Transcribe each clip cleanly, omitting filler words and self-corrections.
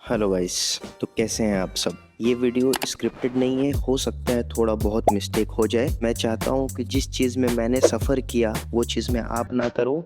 Hello guys. तो कैसे हैं आप सब। ये वीडियो स्क्रिप्टेड नहीं है, हो सकता है थोड़ा बहुत मिस्टेक हो जाए। मैं चाहता हूँ कि जिस चीज़ में मैंने सफ़र किया वो चीज़ में आप ना करो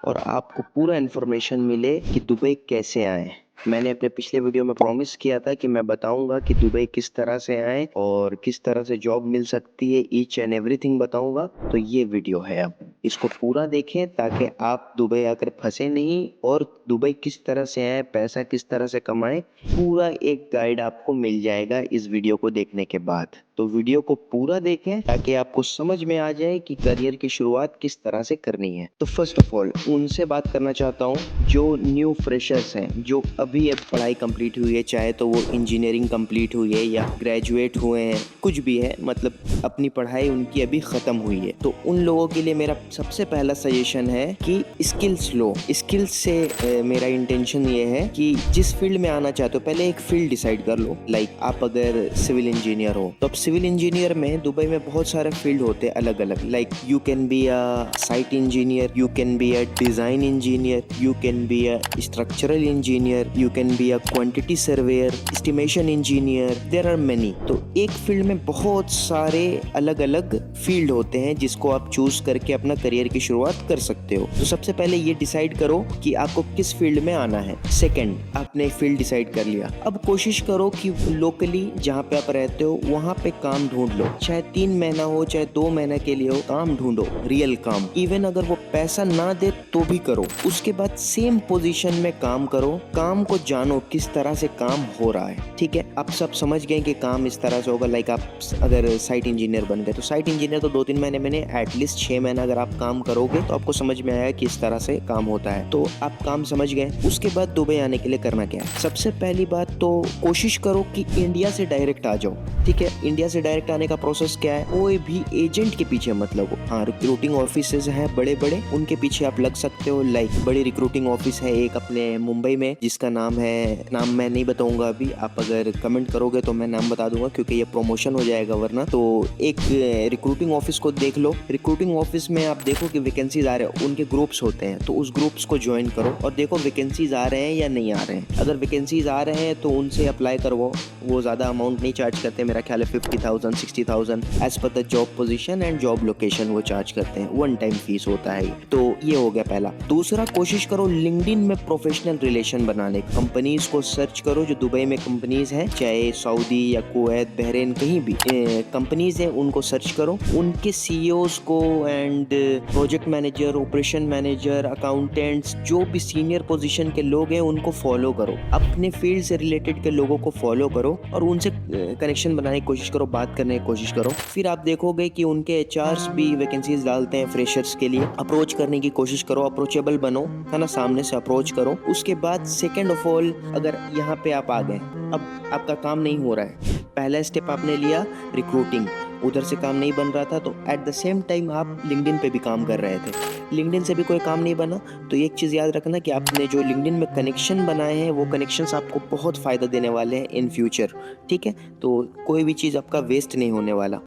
और आपको पूरा इन्फॉर्मेशन मिले कि दुबई कैसे आए। मैंने अपने पिछले वीडियो में प्रॉमिस किया था कि मैं बताऊंगा कि दुबई किस तरह से आए और किस तरह से जॉब मिल सकती है, ईच एंड एवरीथिंग बताऊंगा। तो ये वीडियो है, अब इसको पूरा देखें ताकि आप दुबई आकर फंसे नहीं और दुबई किस तरह से आए, पैसा किस तरह से कमाएं, पूरा एक गाइड आपको मिल जाएगा इस वीडियो को देखने के बाद। तो वीडियो को पूरा देखें ताकि आपको समझ में आ जाए कि करियर की शुरुआत किस तरह से करनी है। तो फर्स्ट ऑफ ऑल उनसे बात करना चाहता हूँ जो न्यू फ्रेशर्स हैं, जो अभी अब पढ़ाई कंप्लीट हुई है, चाहे तो वो इंजीनियरिंग कंप्लीट हुई है या ग्रेजुएट हुए हैं, कुछ भी है, मतलब अपनी पढ़ाई उनकी अभी ख़त्म हुई है। तो उन लोगों के लिए मेरा सबसे पहला सजेशन है कि स्किल्स लो। स्किल्स से मेरा इंटेंशन ये है कि जिस फील्ड में आना चाहते हो पहले एक फील्ड डिसाइड कर लो। लाइक आप अगर सिविल इंजीनियर हो तो अब सिविल इंजीनियर में दुबई में बहुत सारे फील्ड होते हैं अलग अलग। Like you can be a site engineer, you can be a design engineer, you can be a structural engineer, you can be a quantity surveyor, estimation engineer, there are many. तो एक field में बहुत सारे अलग अलग field होते हैं जिसको आप चूज करके अपना करियर की शुरुआत कर सकते हो। तो सबसे पहले ये डिसाइड करो कि आपको किस फील्ड में आना है। सेकंड, आपने फील्ड डिसाइड कर लिया, अब कोशिश करो कि लोकली जहाँ पे आप रहते हो वहाँ पे काम ढूंढ लो। चाहे 3 महीना हो, चाहे 2 महीने के लिए हो, काम ढूंढो, रियल काम। इवन अगर वो पैसा ना दे तो भी करो। उसके बाद सेम पोजीशन में काम करो, काम को जानो किस तरह से काम हो रहा है। ठीक है, आप सब समझ गए कि काम इस तरह से होगा। लाइक आप अगर साइट इंजीनियर बन गए तो साइट इंजीनियर तो 2-3 महीने में एटलीस्ट 6 महीना अगर आप काम करोगे तो आपको समझ में आएगा कि इस तरह से काम होता है। तो आप काम समझ गए। उसके बाद दुबई आने के लिए करना क्या है। सबसे पहली बात तो कोशिश करो कि इंडिया से डायरेक्ट आ जाओ। ठीक है, इंडिया से डायरेक्ट आने का प्रोसेस क्या है, कोई भी एजेंट के पीछे मत लगो। हाँ, रिक्रूटिंग ऑफिसेज हैं बड़े बड़े, उनके पीछे आप लग सकते हो। लाइक बड़ी रिक्रूटिंग ऑफिस है एक अपने मुंबई में जिसका नाम है, नाम मैं नहीं बताऊंगा अभी, आप अगर कमेंट करोगे तो मैं नाम बता दूंगा क्योंकि ये प्रमोशन हो जाएगा वरना। तो एक रिक्रूटिंग ऑफिस को देख लो। रिक्रूटिंग ऑफिस में आप देखो कि वैकेंसीज आ रहे हैं, उनके ग्रुप्स होते हैं, तो उस ग्रुप्स को ज्वाइन करो और देखो वैकेंसीज आ रहे हैं या नहीं आ रहे हैं। अगर वैकेंसीज आ रहे हैं तो उनसे अप्लाई करवाओ। वो ज़्यादा अमाउंट नहीं चार्ज करते, मेरा ख्याल है 50,000 60,000 as per the job position and job location वो चार्ज करते हैं। 1 टाइम फीस होता है। तो ये हो गया पहला। दूसरा, कोशिश करो लिंक्डइन में प्रोफेशनल रिलेशन बनाने। कंपनीज को सर्च करो जो दुबई में कंपनीज हैं, चाहे सऊदी या कुवैत, बहरीन, कहीं भी कंपनीज हैं, उनको सर्च करो। उनके सीईओज को and project manager, operation manager, accountants, जो भी सीनियर पोजीशन के लोग हैं उनको फॉलो करो। अपने फील्ड से रिलेटेड के लोगों को फॉलो करो और उनसे कनेक्शन बनाने की कोशिश करो, बात करने की कोशिश करो। फिर आप देखोगे कि उनके एचआर्स भी वैकेंसीज डालते हैं फ्रेशर्स के लिए। अप्रोच करने की कोशिश करो, अप्रोचेबल बनो, है ना, सामने से अप्रोच करो। उसके बाद सेकेंड ऑफ ऑल, अगर यहाँ पे आप आ गए, अब आपका काम नहीं हो रहा है, पहला स्टेप आपने लिया रिक्रूटिंग, उधर से काम नहीं बन रहा था, तो एट द सेम टाइम आप लिंक्डइन पे भी काम कर रहे थे, लिंक्डइन से भी कोई काम नहीं बना, तो एक चीज़ याद रखना कि आपने जो लिंक्डइन में कनेक्शन बनाए हैं वो कनेक्शंस आपको बहुत फ़ायदा देने वाले हैं इन फ्यूचर। ठीक है, तो कोई भी चीज़ आपका वेस्ट नहीं होने वाला।